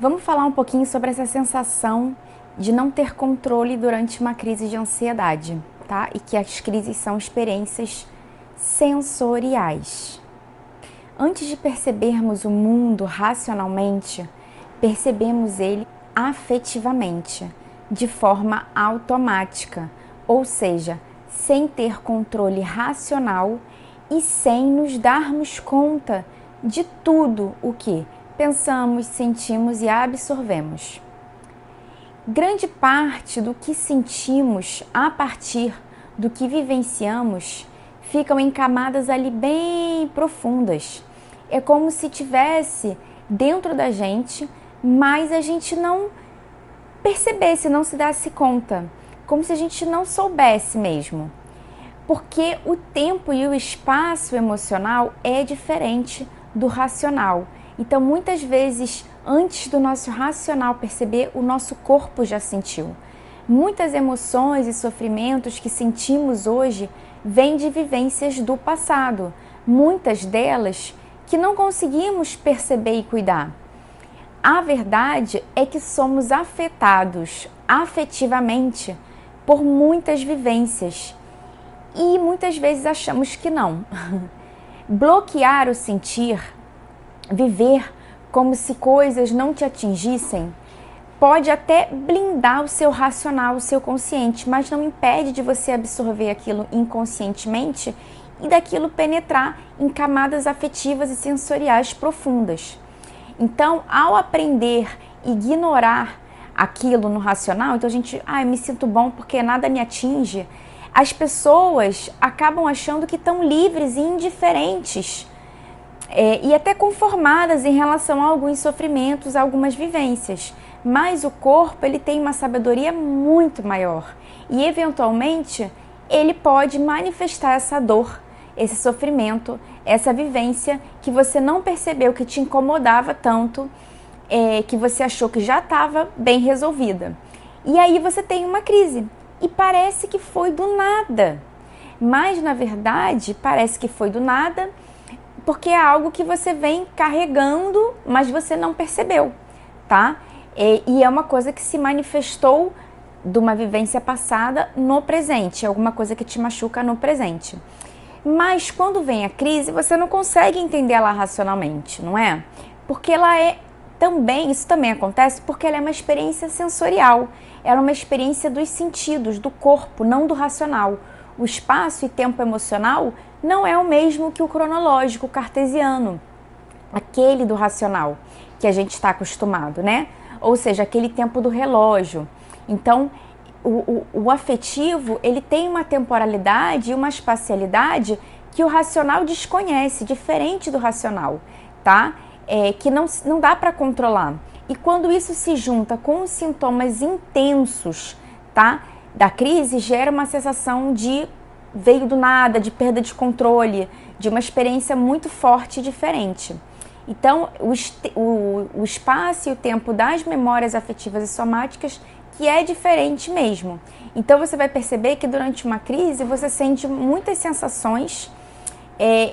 Vamos falar um pouquinho sobre essa sensação de não ter controle durante uma crise de ansiedade, tá? E que as crises são experiências sensoriais. Antes de percebermos o mundo racionalmente, percebemos ele afetivamente, de forma automática, ou seja, sem ter controle racional e sem nos darmos conta de tudo o que pensamos, sentimos e absorvemos. Grande parte do que sentimos a partir do que vivenciamos ficam em camadas ali bem profundas. É como se tivesse dentro da gente, mas a gente não percebesse, não se desse conta, como se a gente não soubesse mesmo. Porque o tempo e o espaço emocional é diferente do racional. Então, muitas vezes, antes do nosso racional perceber, o nosso corpo já sentiu. Muitas emoções e sofrimentos que sentimos hoje vêm de vivências do passado. Muitas delas que não conseguimos perceber e cuidar. A verdade é que somos afetados afetivamente por muitas vivências e muitas vezes achamos que não. Bloquear o sentir, viver como se coisas não te atingissem, pode até blindar o seu racional, o seu consciente, mas não impede de você absorver aquilo inconscientemente e daquilo penetrar em camadas afetivas e sensoriais profundas. Então, ao aprender a ignorar aquilo no racional, então a gente, eu me sinto bom porque nada me atinge, as pessoas acabam achando que estão livres e indiferentes e até conformadas em relação a alguns sofrimentos, a algumas vivências. Mas o corpo, ele tem uma sabedoria muito maior e eventualmente ele pode manifestar essa dor, esse sofrimento, essa vivência que você não percebeu, que te incomodava tanto, que você achou que já estava bem resolvida. E aí você tem uma crise e parece que foi do nada, mas na verdade parece que foi do nada porque é algo que você vem carregando, mas você não percebeu, tá? E é uma coisa que se manifestou de uma vivência passada no presente, alguma coisa que te machuca no presente. Mas quando vem a crise, você não consegue entender ela racionalmente, não é? Porque ela isso também acontece porque ela é uma experiência sensorial, ela é uma experiência dos sentidos, do corpo, não do racional. O espaço e tempo emocional não é o mesmo que o cronológico, o cartesiano, aquele do racional, que a gente está acostumado, né? Ou seja, aquele tempo do relógio. Então, o afetivo, ele tem uma temporalidade e uma espacialidade que o racional desconhece, diferente do racional, tá? Que não dá para controlar. E quando isso se junta com os sintomas intensos, tá? Da crise, gera uma sensação de veio do nada, de perda de controle, de uma experiência muito forte e diferente. Então, o espaço e o tempo das memórias afetivas e somáticas que é diferente mesmo. Então, você vai perceber que durante uma crise você sente muitas sensações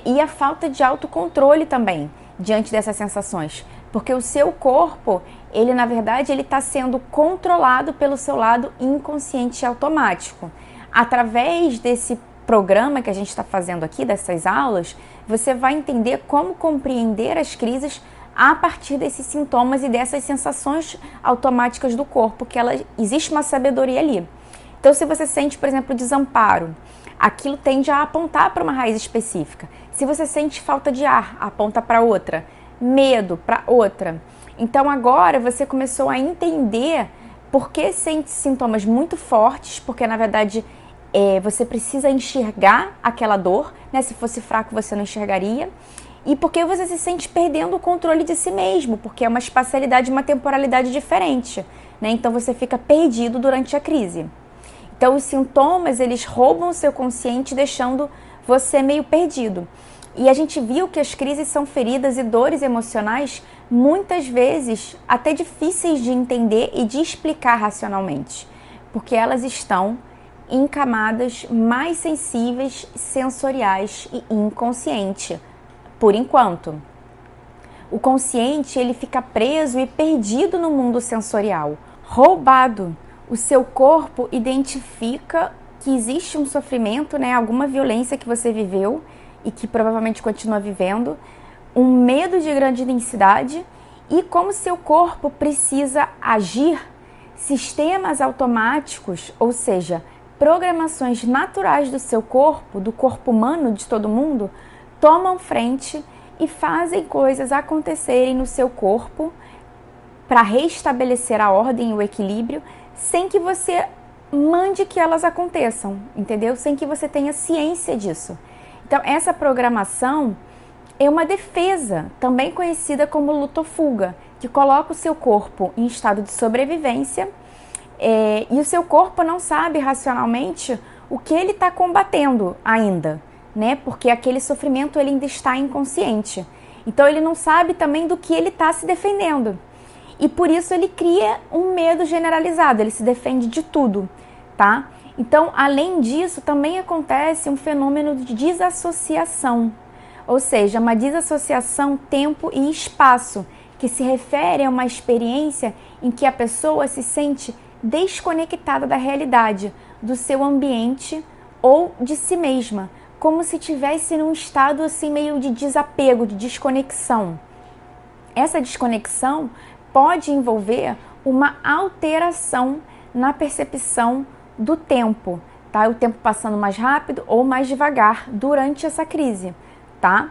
e a falta de autocontrole também diante dessas sensações. Porque o seu corpo, ele na verdade, ele está sendo controlado pelo seu lado inconsciente e automático. Através desse programa que a gente está fazendo aqui, dessas aulas, você vai entender como compreender as crises a partir desses sintomas e dessas sensações automáticas do corpo, que existe uma sabedoria ali. Então, se você sente, por exemplo, desamparo, aquilo tende a apontar para uma raiz específica. Se você sente falta de ar, aponta para outra. Medo, para outra. Então, agora você começou a entender por que sente sintomas muito fortes, porque, na verdade, você precisa enxergar aquela dor, né? Se fosse fraco, você não enxergaria. E porque você se sente perdendo o controle de si mesmo, porque é uma espacialidade, uma temporalidade diferente, né? Então, você fica perdido durante a crise. Então, os sintomas, eles roubam o seu consciente, deixando você meio perdido. E a gente viu que as crises são feridas e dores emocionais, muitas vezes até difíceis de entender e de explicar racionalmente, porque elas estão em camadas mais sensíveis, sensoriais e inconsciente, por enquanto. O consciente, ele fica preso e perdido no mundo sensorial, roubado. O seu corpo identifica que existe um sofrimento, né, alguma violência que você viveu e que provavelmente continua vivendo, um medo de grande densidade, e como seu corpo precisa agir, sistemas automáticos, ou seja, programações naturais do seu corpo, do corpo humano de todo mundo, tomam frente e fazem coisas acontecerem no seu corpo para restabelecer a ordem e o equilíbrio, sem que você mande que elas aconteçam, entendeu? Sem que você tenha ciência disso. Então, essa programação é uma defesa, também conhecida como luta ou fuga, que coloca o seu corpo em estado de sobrevivência, e o seu corpo não sabe racionalmente o que ele está combatendo ainda, né? Porque aquele sofrimento ele ainda está inconsciente. Então ele não sabe também do que ele está se defendendo. E por isso ele cria um medo generalizado, ele se defende de tudo, tá? Então, além disso, também acontece um fenômeno de desassociação, ou seja, uma desassociação tempo e espaço, que se refere a uma experiência em que a pessoa se sente desconectada da realidade, do seu ambiente ou de si mesma, como se estivesse num estado assim meio de desapego, de desconexão. Essa desconexão pode envolver uma alteração na percepção do tempo, tá? O tempo passando mais rápido ou mais devagar durante essa crise, tá?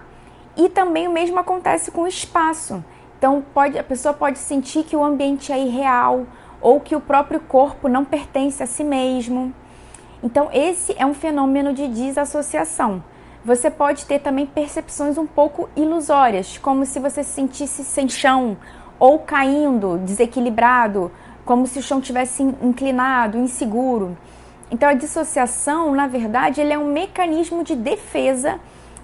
E também o mesmo acontece com o espaço. Então a pessoa pode sentir que o ambiente é irreal ou que o próprio corpo não pertence a si mesmo. Então esse é um fenômeno de desassociação. Você pode ter também percepções um pouco ilusórias, como se você se sentisse sem chão ou caindo, desequilibrado, como se o chão tivesse inclinado, inseguro. Então a dissociação, na verdade, ele é um mecanismo de defesa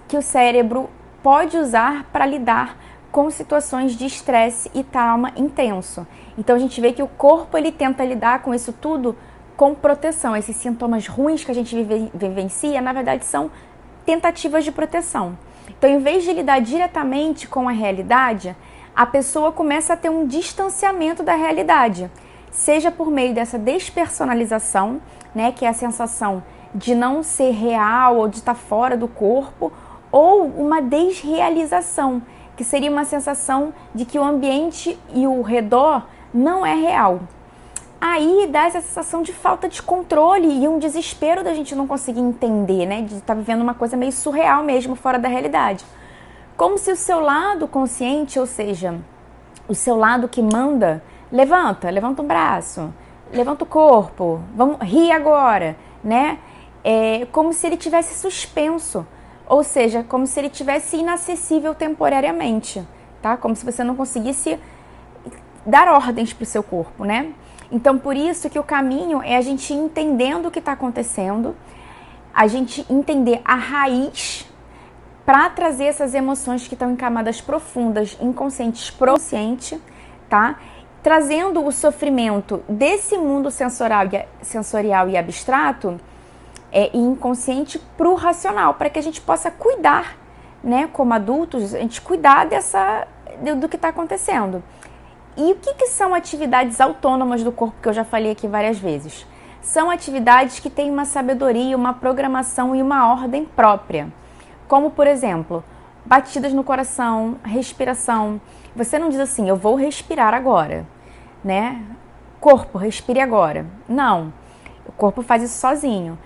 que o cérebro pode usar para lidar com situações de estresse e trauma intenso. Então a gente vê que o corpo ele tenta lidar com isso tudo com proteção. Esses sintomas ruins que a gente vivencia, na verdade, são tentativas de proteção. Então, em vez de lidar diretamente com a realidade, a pessoa começa a ter um distanciamento da realidade, seja por meio dessa despersonalização, né, que é a sensação de não ser real ou de estar fora do corpo, ou uma desrealização, que seria uma sensação de que o ambiente e o redor não é real. Aí dá essa sensação de falta de controle e um desespero da gente não conseguir entender, né? De estar vivendo uma coisa meio surreal mesmo, fora da realidade. Como se o seu lado consciente, ou seja, o seu lado que manda, levanta um braço, levanta o corpo, vamos rir agora, né? É como se ele tivesse suspenso, ou seja, como se ele tivesse inacessível temporariamente, tá? Como se você não conseguisse dar ordens para o seu corpo, né? Então, por isso que o caminho é a gente entendendo o que está acontecendo, a gente entender a raiz para trazer essas emoções que estão em camadas profundas, inconscientes, consciente, tá? Trazendo o sofrimento desse mundo sensorial e abstrato e inconsciente para o racional, para que a gente possa cuidar, né? Como adultos, a gente cuidar do que está acontecendo. E o que são atividades autônomas do corpo, que eu já falei aqui várias vezes? São atividades que têm uma sabedoria, uma programação e uma ordem própria. Como, por exemplo, batidas no coração, respiração. Você não diz assim, eu vou respirar agora, né? Corpo, respire agora. Não, o corpo faz isso sozinho.